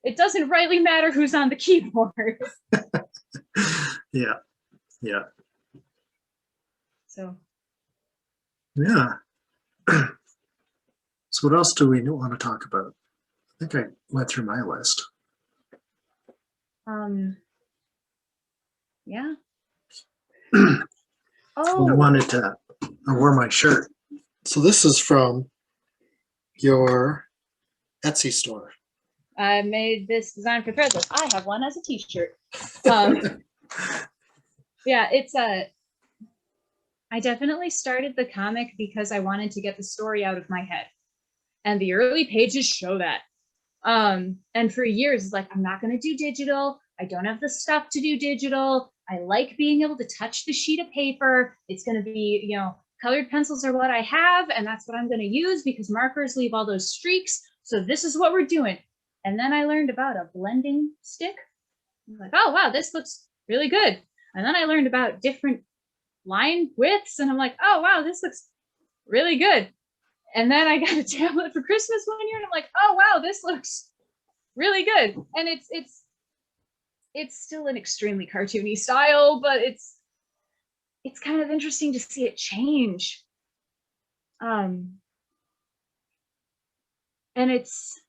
it doesn't rightly matter who's on the keyboard. Yeah. So. Yeah. So what else do we want to talk about? I think I went through my list. Yeah. I wanted to. I wore my shirt. So this is from your Etsy store. I made this design for Threadless. I have one as a t-shirt. Yeah, I definitely started the comic because I wanted to get the story out of my head. And the early pages show that. And for years, it's like, I'm not going to do digital. I don't have the stuff to do digital. I like being able to touch the sheet of paper. It's going to be, colored pencils are what I have, and that's what I'm going to use because markers leave all those streaks. So this is what we're doing. And then I learned about a blending stick. I'm like, oh, wow, this looks really good. And then I learned about different line widths, and I'm like, oh, wow, this looks really good. And then I got a tablet for Christmas one year, and I'm like, oh, wow, this looks really good. And it's still an extremely cartoony style, but it's kind of interesting to see it change. And it's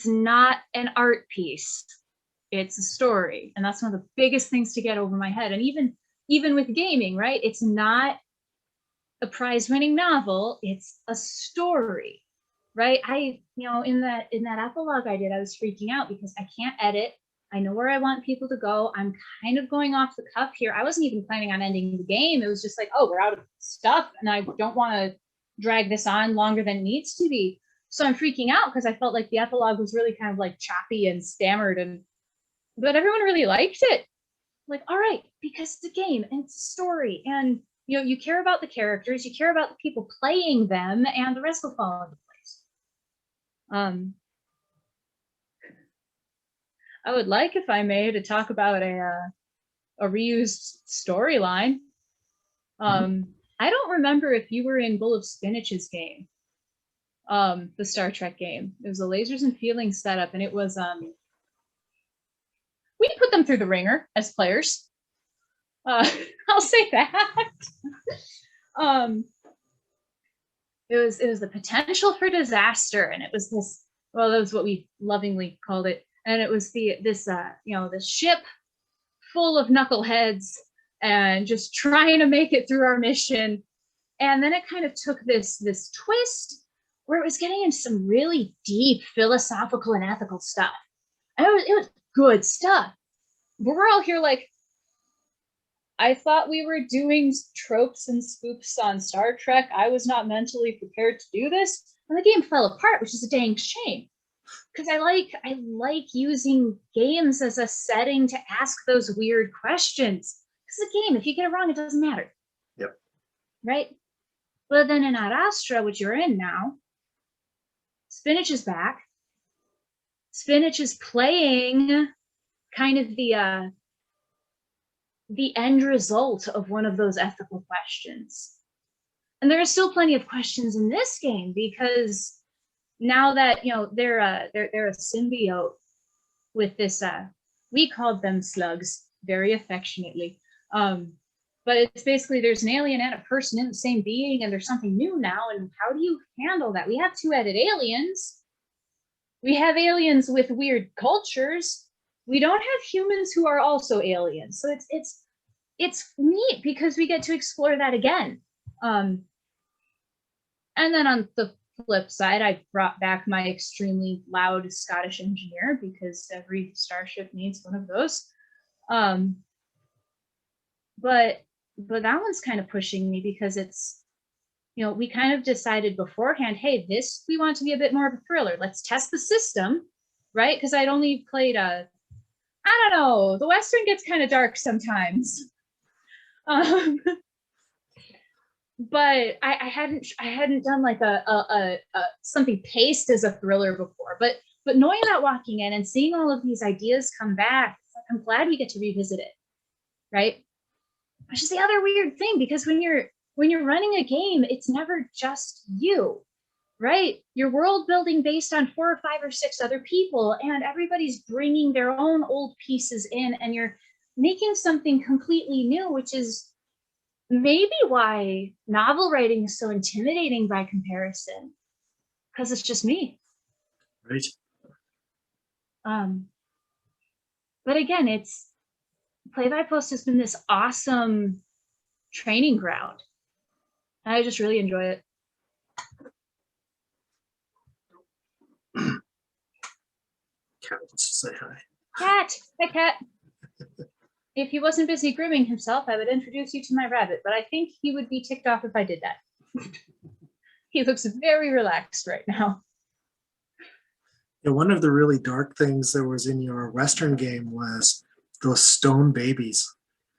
not an art piece. It's a story. And that's one of the biggest things to get over my head. And even with gaming, right? It's not a prize-winning novel, it's a story. Right? In that epilogue I did, I was freaking out because I can't edit. I know where I want people to go. I'm kind of going off the cuff here. I wasn't even planning on ending the game. It was just like, oh, we're out of stuff and I don't want to drag this on longer than it needs to be. So I'm freaking out because I felt like the epilogue was really kind of like choppy and stammered, but everyone really liked it. Like, all right, because it's a game and it's a story, and you care about the characters, you care about the people playing them, and the rest will fall into place. I would like, if I may, to talk about a reused storyline. I don't remember if you were in Bull of Spinach's game, the Star Trek game. It was a lasers and feelings setup, and it was we put them through the ringer as players. I'll say that. it was the potential for disaster, and it was this, well, that was what we lovingly called it, and it was this ship full of knuckleheads and just trying to make it through our mission. And then it kind of took this twist where it was getting into some really deep philosophical and ethical stuff. And it was good stuff. But we're all here like, I thought we were doing tropes and spoofs on Star Trek. I was not mentally prepared to do this. And the game fell apart, which is a dang shame. Because I like using games as a setting to ask those weird questions. Because a game, if you get it wrong, it doesn't matter. Yep. Right? But then in Ad Astra, which you're in now, Spinach is back. Spinach is playing kind of the end result of one of those ethical questions. And there are still plenty of questions in this game because now that they're a symbiote with this we called them slugs very affectionately, but it's basically there's an alien and a person in the same being, and there's something new now. And how do you handle that? We have two-headed aliens. We have aliens with weird cultures. We don't have humans who are also aliens. So it's neat because we get to explore that again. And then on the flip side, I brought back my extremely loud Scottish engineer because every starship needs one of those. But that one's kind of pushing me because it's, we kind of decided beforehand, hey, this we want to be a bit more of a thriller. Let's test the system, right? Because I'd only played I don't know, the Western gets kind of dark sometimes. But I hadn't done like a something paced as a thriller before. But knowing that walking in and seeing all of these ideas come back, I'm glad we get to revisit it, right? Which is the other weird thing, because when you're running a game, it's never just you, right? You're world building based on 4 or 5 or 6 other people, and everybody's bringing their own old pieces in, and you're making something completely new, which is maybe why novel writing is so intimidating by comparison, because it's just me. Right. But again, it's Play by Post has been this awesome training ground. I just really enjoy it. Cat wants to say hi. Cat! Hi, Cat. If he wasn't busy grooming himself, I would introduce you to my rabbit, but I think he would be ticked off if I did that. He looks very relaxed right now. Yeah, one of the really dark things that was in your Western game was those stone babies.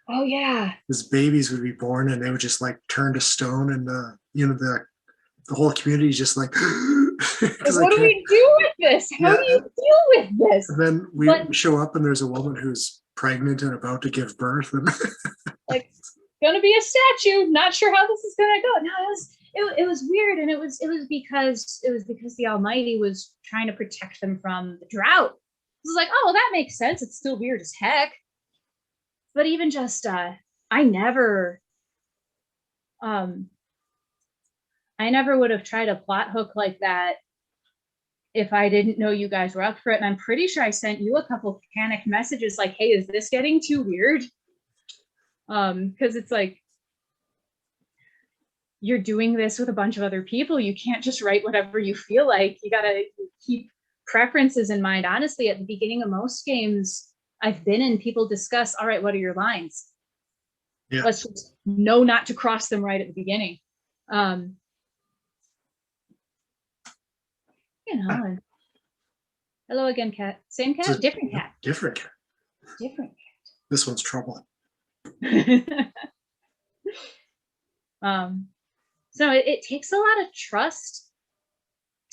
Oh yeah. Those babies would be born and they would just like turn to stone, and the whole community is just like what do we do with this? How do you deal with this? And then we show up and there's a woman who's pregnant and about to give birth, and like gonna be a statue, not sure how this is gonna go. No, it was weird, and it was because the Almighty was trying to protect them from the drought. It was like, oh well, that makes sense. It's still weird as heck. But even just I never would have tried a plot hook like that if I didn't know you guys were up for it. And I'm pretty sure I sent you a couple panicked messages like, hey, is this getting too weird? Because it's like, you're doing this with a bunch of other people. You can't just write whatever you feel like. You gotta keep preferences in mind. Honestly, at the beginning of most games I've been in, people discuss, all right, what are your lines? Yeah. Let's just know not to cross them right at the beginning. And hello again, Cat. Same cat? Different cat. Different cat. Different cat. This one's troubling. So it takes a lot of trust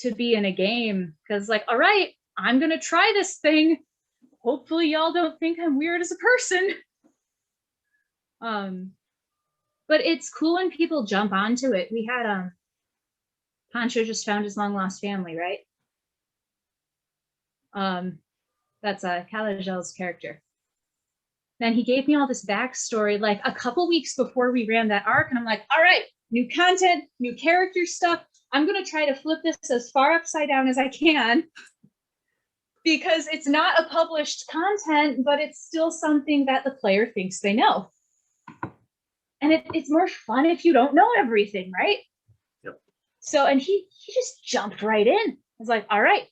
to be in a game, because like, all right, I'm gonna try this thing. Hopefully y'all don't think I'm weird as a person. But it's cool when people jump onto it. We had Pancho just found his long lost family, right? That's Calagel's character. Then he gave me all this backstory like a couple weeks before we ran that arc, and I'm like, all right, new content, new character stuff. I'm going to try to flip this as far upside down as I can, because it's not a published content, but it's still something that the player thinks they know. And it's more fun if you don't know everything, right? Yep. So, and he just jumped right in. I was like, all right,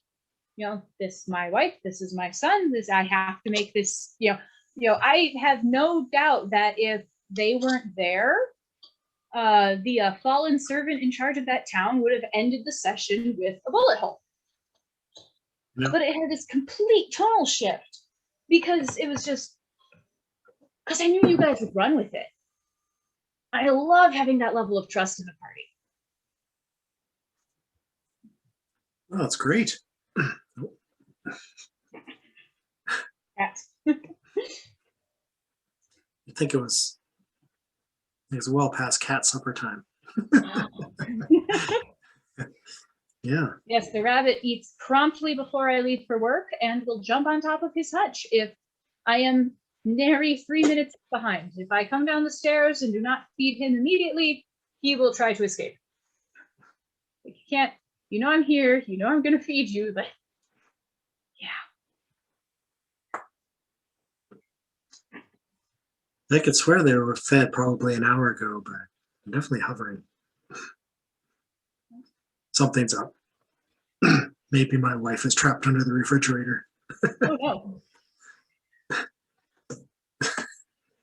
this is my wife, this is my son, I have to make this, I have no doubt that if they weren't there, the fallen servant in charge of that town would have ended the session with a bullet hole. Yeah. But it had this complete tonal shift because it was just, because I knew you guys would run with it. I love having that level of trust in the party. Oh, that's great. I think it was well past cat supper time. Yeah. Yes, the rabbit eats promptly before I leave for work and will jump on top of his hutch if I am nary 3 minutes behind. If I come down the stairs and do not feed him immediately, he will try to escape. Like, you can't, I'm here, I'm going to feed you, but yeah. I could swear they were fed probably an hour ago, but I'm definitely hovering. Something's up. Maybe my wife is trapped under the refrigerator. Oh, no.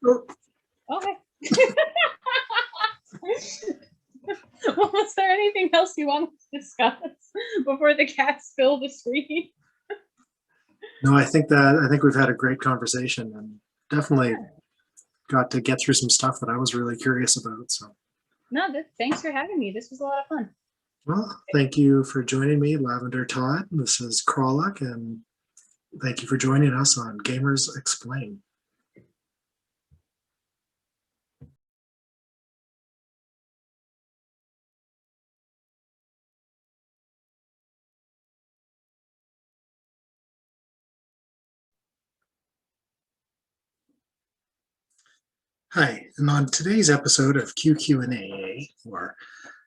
Oh. Okay. Well, was there anything else you wanted to discuss before the cats fill the screen? No, I think we've had a great conversation and definitely got to get through some stuff that I was really curious about. So, no, thanks for having me. This was a lot of fun. Well, thank you for joining me, Lavender Todd. This is Qralloq, and thank you for joining us on Gamers exPlane. Hi, and on today's episode of QQ&AA, or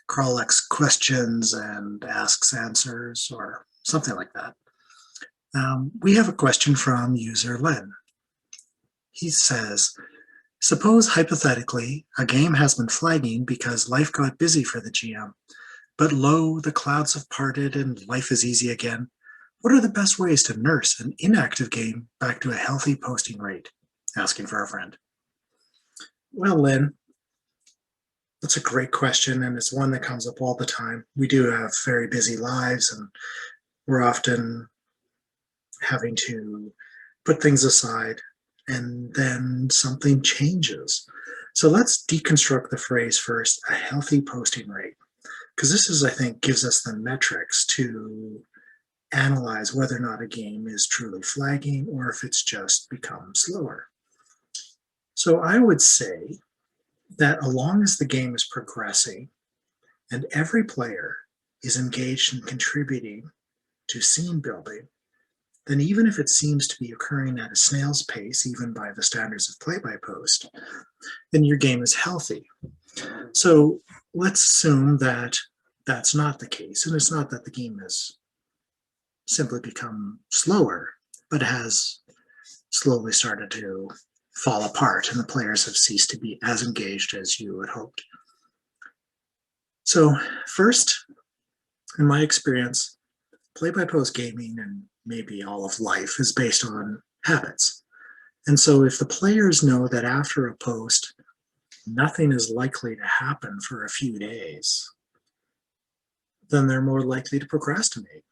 Qralloq's questions and asks answers, or something like that, we have a question from user Len. He says, suppose hypothetically a game has been flagging because life got busy for the GM, but lo, the clouds have parted and life is easy again. What are the best ways to nurse an inactive game back to a healthy posting rate? Asking for a friend. Well, Lynn, that's a great question, and it's one that comes up all the time. We do have very busy lives, and we're often having to put things aside, and then something changes. So let's deconstruct the phrase first, a healthy posting rate, because this is, I think, gives us the metrics to analyze whether or not a game is truly flagging or if it's just become slower. So I would say that as long as the game is progressing and every player is engaged in contributing to scene building, then even if it seems to be occurring at a snail's pace, even by the standards of play-by-post, then your game is healthy. So let's assume that that's not the case, and it's not that the game has simply become slower, but has slowly started to fall apart and the players have ceased to be as engaged as you had hoped. So first, in my experience, play-by-post gaming and maybe all of life is based on habits. And so if the players know that after a post, nothing is likely to happen for a few days, then they're more likely to procrastinate.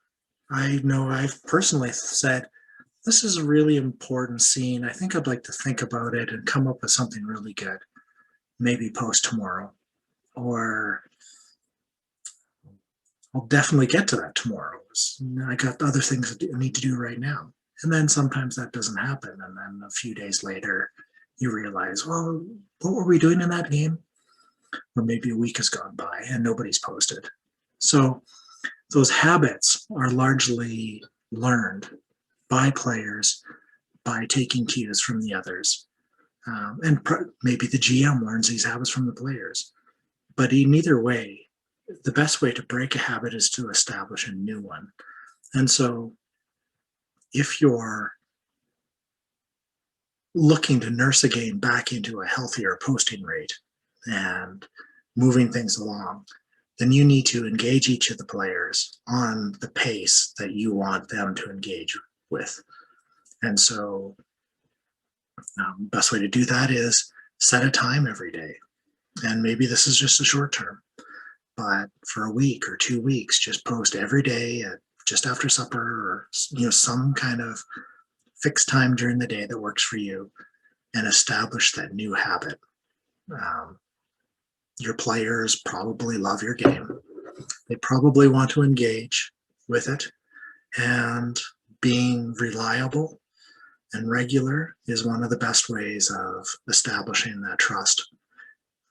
I know I've personally said, this is a really important scene. I think I'd like to think about it and come up with something really good. Maybe post tomorrow, or I'll definitely get to that tomorrow. I got other things that I need to do right now. And then sometimes that doesn't happen. And then a few days later, you realize, well, what were we doing in that game? Or maybe a week has gone by and nobody's posted. So those habits are largely learned by players by taking cues from the others. And maybe the GM learns these habits from the players. But in either way, the best way to break a habit is to establish a new one. And so if you're looking to nurse a game back into a healthier posting rate and moving things along, then you need to engage each of the players on the pace that you want them to engage with. And so best way to do that is set a time every day. And maybe this is just a short term, but for a week or 2 weeks, just post every day at just after supper, or some kind of fixed time during the day that works for you, and establish that new habit. Your players probably love your game. They probably want to engage with it, and being reliable and regular is one of the best ways of establishing that trust.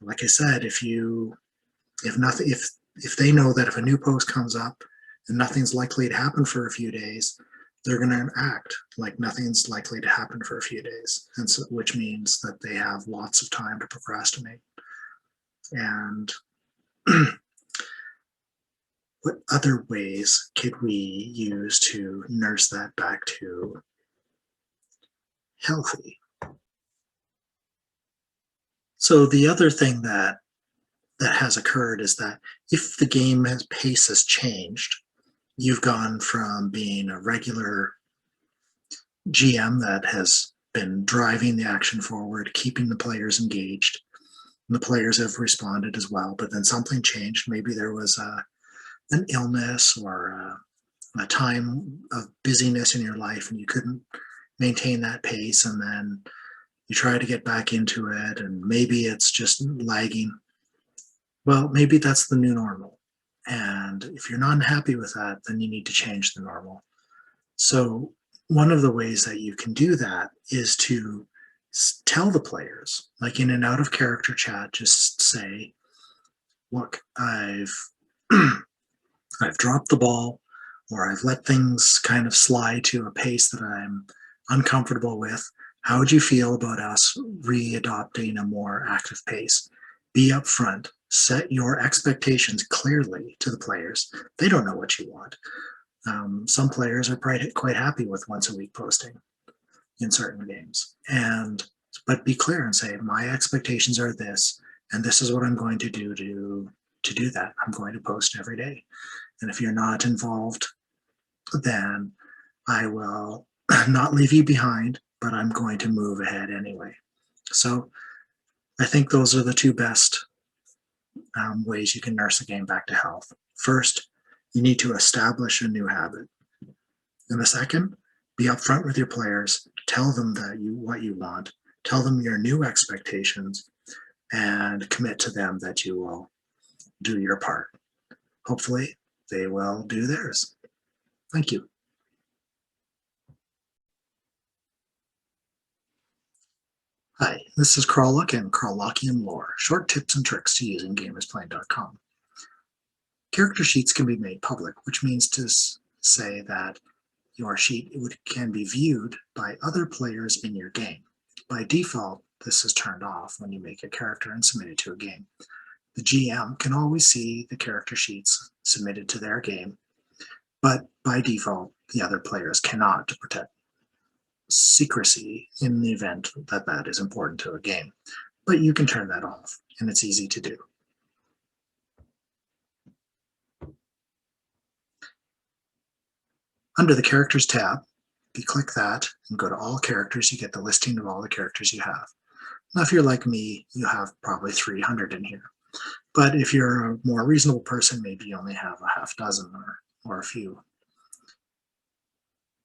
Like I said, if they know that if a new post comes up and nothing's likely to happen for a few days, they're going to act like nothing's likely to happen for a few days, and so, which means that they have lots of time to procrastinate. And what other ways could we use to nurse that back to healthy? So the other thing that has occurred is that if the game pace has changed, you've gone from being a regular GM that has been driving the action forward, keeping the players engaged, and the players have responded as well, but then something changed. Maybe there was an illness or a time of busyness in your life and you couldn't maintain that pace, and then you try to get back into it and maybe it's just lagging. Well, maybe that's the new normal. And if you're not happy with that, then you need to change the normal. So one of the ways that you can do that is to tell the players, like in an out of character chat, just say, look, I've dropped the ball, or I've let things kind of slide to a pace that I'm uncomfortable with. How would you feel about us re-adopting a more active pace? Be upfront. Set your expectations clearly to the players. They don't know what you want. Some players are quite happy with once a week posting in certain games. But be clear and say, my expectations are this, and this is what I'm going to do to do that. I'm going to post every day. And if you're not involved, then I will not leave you behind, but I'm going to move ahead anyway. So I think those are the two best ways you can nurse a game back to health. First, you need to establish a new habit. And the second, be upfront with your players, tell them what you want, tell them your new expectations, and commit to them that you will do your part. Hopefully, they will do theirs. Thank you. Hi, this is Qralloq and Qralloqian lore, short tips and tricks to using gamersplane.com. Character sheets can be made public, which means to say that your sheet can be viewed by other players in your game. By default, this is turned off when you make a character and submit it to a game. The GM can always see the character sheets submitted to their game, but by default, the other players cannot, to protect secrecy in the event that that is important to a game. But you can turn that off, and it's easy to do. Under the Characters tab, if you click that and go to All Characters, you get the listing of all the characters you have. Now, if you're like me, you have probably 300 in here. But if you're a more reasonable person, maybe you only have a half dozen or a few.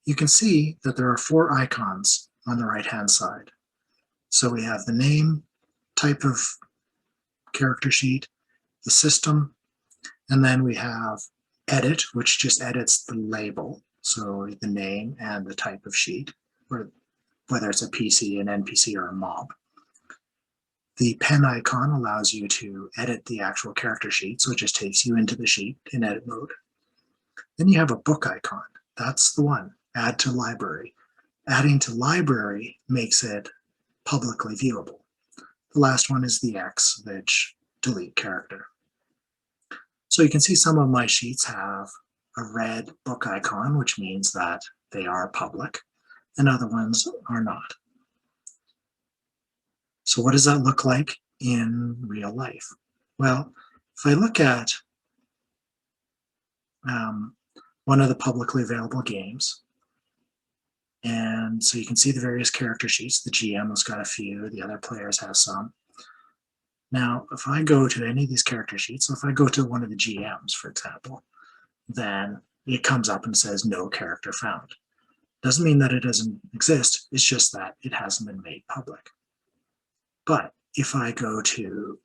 You can see that there are 4 icons on the right-hand side. So we have the name, type of character sheet, the system, and then we have edit, which just edits the label. So the name and the type of sheet, or whether it's a PC, an NPC, or a mob. The pen icon allows you to edit the actual character sheet, so it just takes you into the sheet in edit mode. Then you have a book icon. That's the one, add to library. Adding to library makes it publicly viewable. The last one is the X, which delete character. So you can see some of my sheets have a red book icon, which means that they are public, and other ones are not. So what does that look like in real life? Well, if I look at one of the publicly available games, and so you can see the various character sheets. The GM has got a few, the other players have some. Now, if I go to any of these character sheets, so if I go to one of the GMs, for example, then it comes up and says no character found. Doesn't mean that it doesn't exist, it's just that it hasn't been made public. But if I go to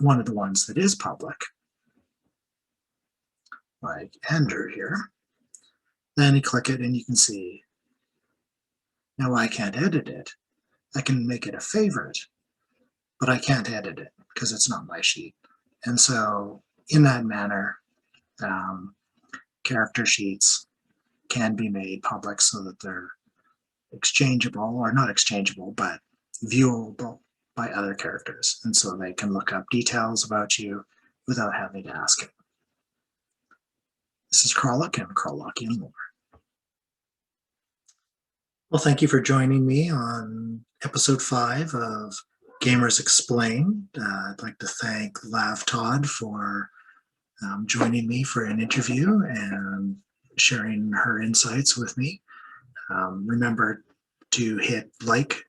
one of the ones that is public, like Ender here, then you click it and you can see, now I can't edit it. I can make it a favorite, but I can't edit it because it's not my sheet. And so in that manner, character sheets can be made public so that they're exchangeable, or not exchangeable, but viewable by other characters. And so they can look up details about you without having to ask it. This is Qralloq and Qralloqian Lore. Well, thank you for joining me on episode 5 of Gamers Explain. I'd like to thank lavtodd for joining me for an interview and sharing her insights with me. Remember to hit like,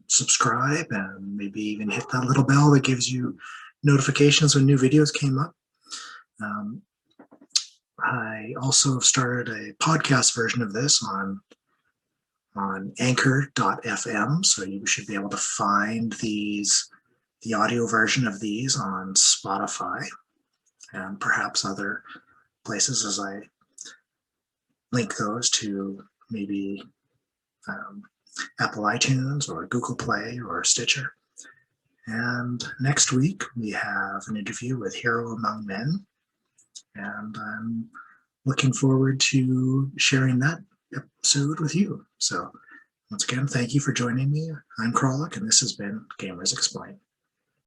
subscribe, and maybe even hit that little bell that gives you notifications when new videos came up. I also have started a podcast version of this on anchor.fm, so you should be able to find the audio version of these on Spotify and perhaps other places as I link those to maybe Apple iTunes or Google Play or Stitcher. And next week we have an interview with Hero Among Men, and I'm looking forward to sharing that episode with you. So once again, thank you for joining me. I'm Qralloq, and this has been Gamers Explain.